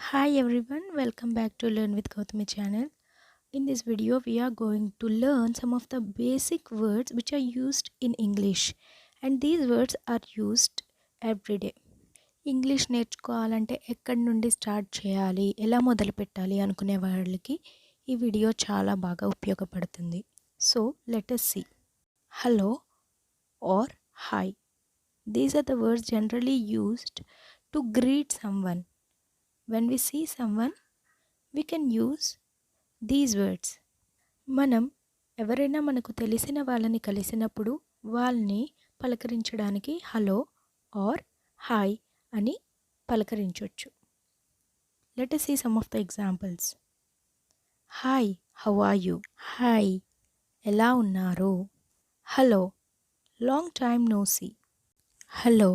Hi everyone, welcome back to Learn with Gowthami channel. In this video, we are going to learn some of the basic words which are used in English, and these words are used every day. English నేర్చుకోవాలంటే ఎక్కడి నుండి start చేయాలి, ఎలా మొదలు పెట్టాలి అనుకునే వాళ్ళకి ఈ వీడియో చాలా బాగా ఉపయోగపడుతుంది. So let us see. Hello or hi. These are the words generally used to greet someone. When we see someone, we can use these words. మనం ఎవరైనా మనకు తెలిసిన వాళ్ళని కలిసినప్పుడు వాళ్ళని పలకరించడానికి హలో ఆర్ హాయ్ అని పలకరించవచ్చు. Let us see some of the examples. Hi, how are you? Hi, ఎలా ఉన్నారు? Hello, long time no see. Hello,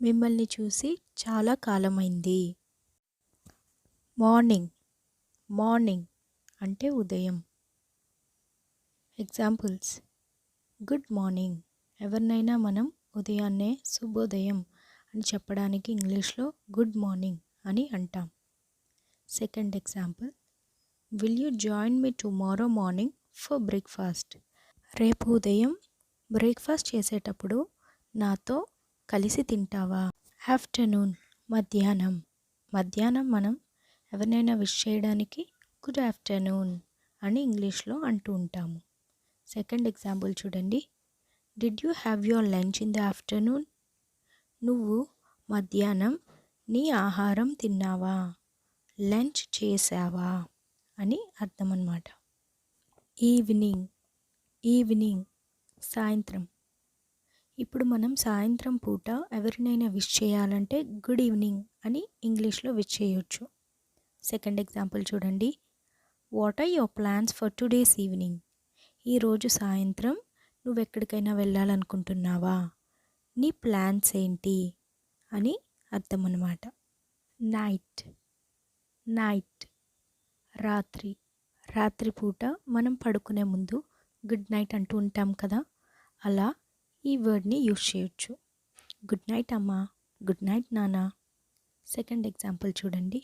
మిమ్మల్ని చూసి చాలా కాలమైంది. మార్నింగ్, మార్నింగ్ అంటే ఉదయం. ఎగ్జాంపుల్స్: గుడ్ మార్నింగ్, ఎవరినైనా మనం ఉదయాన్నే శుభోదయం అని చెప్పడానికి ఇంగ్లీష్లో గుడ్ మార్నింగ్ అని అంటాం. Second example: will you join me tomorrow morning for breakfast? రేపు ఉదయం బ్రేక్ఫాస్ట్ చేసేటప్పుడు నాతో కలిసి తింటావా? ఆఫ్టర్నూన్, మధ్యాహ్నం. మధ్యాహ్నం మనం ఎవరినైనా విష్ చేయడానికి గుడ్ ఆఫ్టర్నూన్ అని ఇంగ్లీష్లో అంటూ ఉంటాము. సెకండ్ ఎగ్జాంపుల్ చూడండి. Did you have your lunch in the afternoon? నువ్వు మధ్యాహ్నం నీ ఆహారం తిన్నావా, లంచ్ చేసావా అని అర్థం అన్నమాట. ఈవినింగ్, ఈవినింగ్ సాయంత్రం. ఇప్పుడు మనం సాయంత్రం పూట ఎవరినైనా విష్ చేయాలంటే గుడ్ ఈవినింగ్ అని ఇంగ్లీష్లో విష్ చేయొచ్చు. సెకండ్ ఎగ్జాంపుల్ చూడండి. What are your plans for today's evening? ఈరోజు సాయంత్రం నువ్వెక్కడికైనా వెళ్ళాలనుకుంటున్నావా? నీ ప్లాన్స్ ఏంటి అని అర్థం అన్నమాట. నైట్, నైట్ రాత్రి. రాత్రిపూట మనం పడుకునే ముందు గుడ్ నైట్ అంటూ ఉంటాం కదా, అలా ఈ వర్డ్ని యూజ్ చేయొచ్చు. గుడ్ నైట్ అమ్మా, గుడ్ నైట్ నాన్న. సెకండ్ ఎగ్జాంపుల్ చూడండి.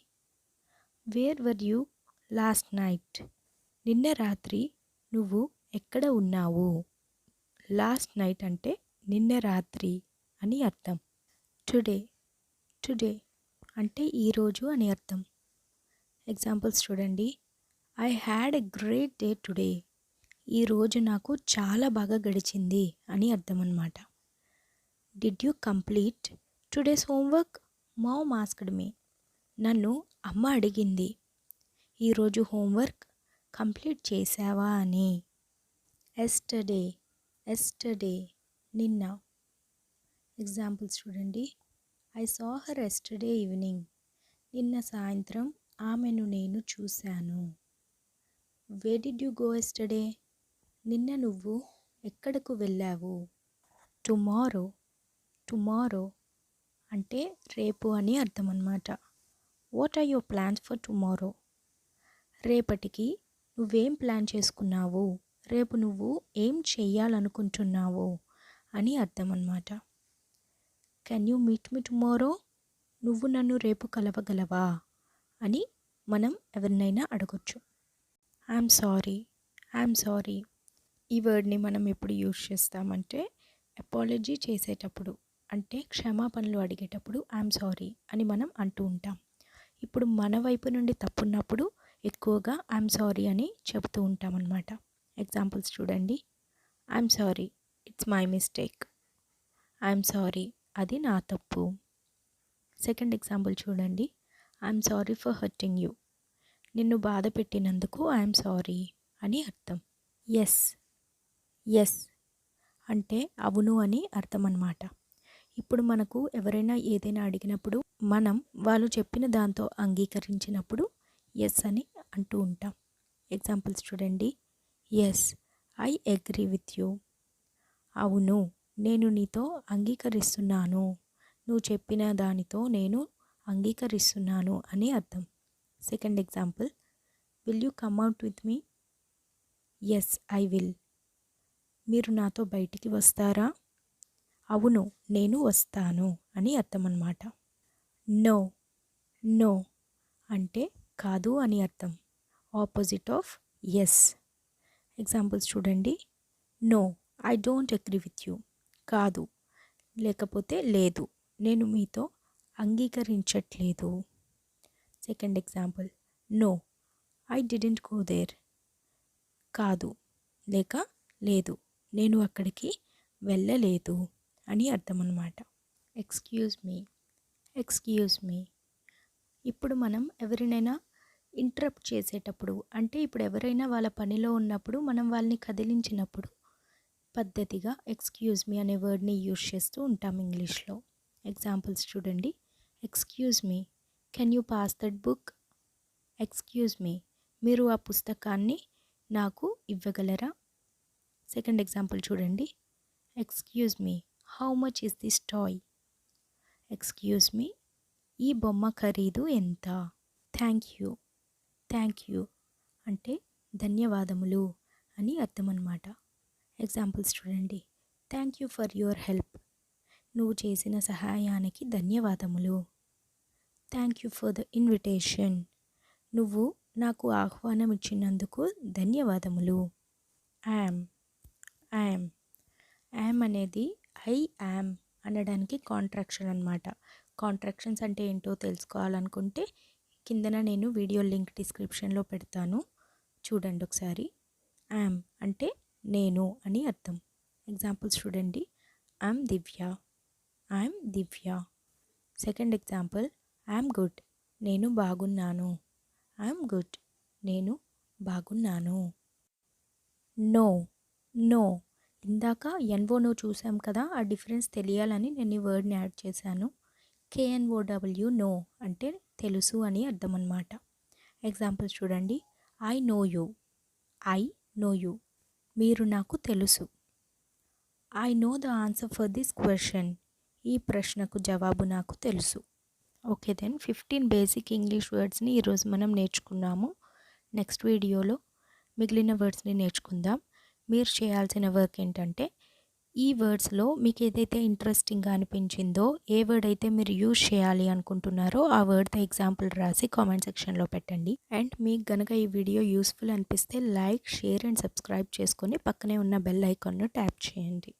Where were you last night? నిన్న రాత్రి నువ్వు ఎక్కడ ఉన్నావు? లాస్ట్ నైట్ అంటే నిన్న రాత్రి అని అర్థం. టుడే, టుడే అంటే ఈరోజు అని అర్థం. ఎగ్జాంపుల్స్ చూడండి. I had a great day today. ఈరోజు నాకు చాలా బాగా గడిచింది అని అర్థం అన్నమాట. Did you complete today's homework? Mom asked me. నన్ను అమ్మ అడిగింది ఈరోజు హోంవర్క్ కంప్లీట్ చేసావా అని. ఎస్టర్డే, ఎస్టర్డే నిన్న. ఎగ్జాంపుల్స్ చూడండి. I saw her yesterday evening. నిన్న సాయంత్రం ఆమెను నేను చూశాను. Where did you go yesterday? నిన్న నువ్వు ఎక్కడకు వెళ్ళావు? టుమారో, టుమారో అంటే రేపు అని అర్థం అన్నమాట. What are your plans for tomorrow? రేపటికి నువ్వేం ప్లాన్ చేసుకున్నావు? రేపు నువ్వు ఏం చెయ్యాలనుకుంటున్నావు అని అర్థం అన్నమాట. Can you meet me tomorrow? నువ్వు నన్ను రేపు కలవగలవా అని మనం ఎవరినైనా అడగొచ్చు. I'm sorry, I'm sorry. ఈ వర్డ్ని మనం ఎప్పుడు యూజ్ చేస్తామంటే అపాలజీ చేసేటప్పుడు, అంటే క్షమాపణలు అడిగేటప్పుడు ఐఎమ్ సారీ అని మనం అంటూ ఉంటాం. ఇప్పుడు మన వైపు నుండి తప్పున్నప్పుడు ఎక్కువగా ఐఎమ్ సారీ అని చెబుతూ ఉంటాం అన్నమాట. ఎగ్జాంపుల్స్ చూడండి. I'm sorry, it's my mistake. I'm sorry, అది నా తప్పు. సెకండ్ ఎగ్జాంపుల్ చూడండి. I'm sorry for hurting you. నిన్ను బాధ పెట్టినందుకు ఐఎమ్ సారీ అని అర్థం. ఎస్, ఎస్ అంటే అవును అని అర్థం అన్నమాట. ఇప్పుడు మనకు ఎవరైనా ఏదైనా అడిగినప్పుడు మనం వాళ్ళు చెప్పిన దాంతో అంగీకరించినప్పుడు ఎస్ అని అంటూ ఉంటాం. ఎగ్జాంపుల్స్ చూడండి. Yes, I agree with you. అవును, నేను నీతో అంగీకరిస్తున్నాను. నువ్వు చెప్పిన దానితో నేను అంగీకరిస్తున్నాను అని అర్థం. Second example. Will you come out with me? Yes, I will. మీరు నాతో బయటికి వస్తారా? అవును, నేను వస్తాను అని అర్థం అన్నమాట. నో, నో అంటే కాదు అని అర్థం. Opposite of yes. ఎగ్జాంపుల్స్ చూడండి. No, I don't agree with you. కాదు లేకపోతే లేదు, నేను మీతో అంగీకరించట్లేదు. Second example, no, I didn't go there. కాదు లేక లేదు, నేను అక్కడికి వెళ్ళలేదు అని అర్థం అన్నమాట. Excuse me, excuse me. ఇప్పుడు మనం ఎవరినైనా ఇంటరప్ట్ చేసేటప్పుడు, అంటే ఇప్పుడు ఎవరైనా వాళ్ళ పనిలో ఉన్నప్పుడు మనం వాళ్ళని కదిలించినప్పుడు పద్ధతిగా ఎక్స్క్యూజ్ మీ అనే వర్డ్ని యూజ్ చేస్తూ ఉంటాం ఇంగ్లీష్లో. ఎగ్జాంపుల్స్ చూడండి. Excuse me, can you pass that book. Excuse me, మీరు ఆ పుస్తకాన్ని నాకు ఇవ్వగలరా. సెకండ్ ఎగ్జాంపుల్ చూడండి. Excuse me, how much is this toy. Excuse me, ఈ బొమ్మ ఖరీదు ఎంత. థ్యాంక్ యూ, థ్యాంక్ యూ అంటే ధన్యవాదములు అని అర్థం అన్నమాట. ఎగ్జాంపుల్స్ చూడండి. Thank you for your help. నువ్వు చేసిన సహాయానికి ధన్యవాదములు. Thank you for the invitation. నువ్వు నాకు ఆహ్వానం ఇచ్చినందుకు ధన్యవాదములు. Yam, yam. యామ్ అనేది ఐ యామ్ అనడానికి కాంట్రాక్షన్ అన్నమాట. కాంట్రాక్షన్స్ అంటే ఏంటో తెలుసుకోవాలనుకుంటే కిందన నేను వీడియో లింక్ డిస్క్రిప్షన్లో పెడతాను, చూడండి ఒకసారి. యామ్ అంటే నేను అని అర్థం. ఎగ్జాంపుల్స్ చూడండి. I'm Divya, I'm Divya. Second example, I'm good. నేను బాగున్నాను. I'm good. నేను బాగున్నాను. No, no. ఇందాక ఎన్ఓనో చూసాం కదా, ఆ డిఫరెన్స్ తెలియాలని నేను ఈ వర్డ్ని యాడ్ చేశాను. KNOW నో అంటే తెలుసు అని అర్థం అన్నమాట. ఎగ్జాంపుల్స్ చూడండి. I know you, I know you. మీరు నాకు తెలుసు. I know the answer for this question. ఈ ప్రశ్నకు జవాబు నాకు తెలుసు. ఓకే దెన్ 15 బేసిక్ ఇంగ్లీష్ వర్డ్స్ని ఈరోజు మనం నేర్చుకున్నాము. నెక్స్ట్ వీడియోలో మిగిలిన వర్డ్స్ని నేర్చుకుందాం. మీరు చేయాల్సిన వర్క్ ఏంటంటే ఈ వర్డ్స్లో మీకు ఏదైతే ఇంట్రెస్టింగ్గా అనిపించిందో, ఏ వర్డ్ అయితే మీరు యూజ్ చేయాలి అనుకుంటున్నారో ఆ వర్డ్తో ఎగ్జాంపుల్ రాసి కామెంట్ సెక్షన్లో పెట్టండి. అండ్ మీకు కనుక ఈ వీడియో యూస్ఫుల్ అనిపిస్తే లైక్, షేర్ అండ్ సబ్స్క్రైబ్ చేసుకొని పక్కనే ఉన్న బెల్ ఐకాన్ను ట్యాప్ చేయండి.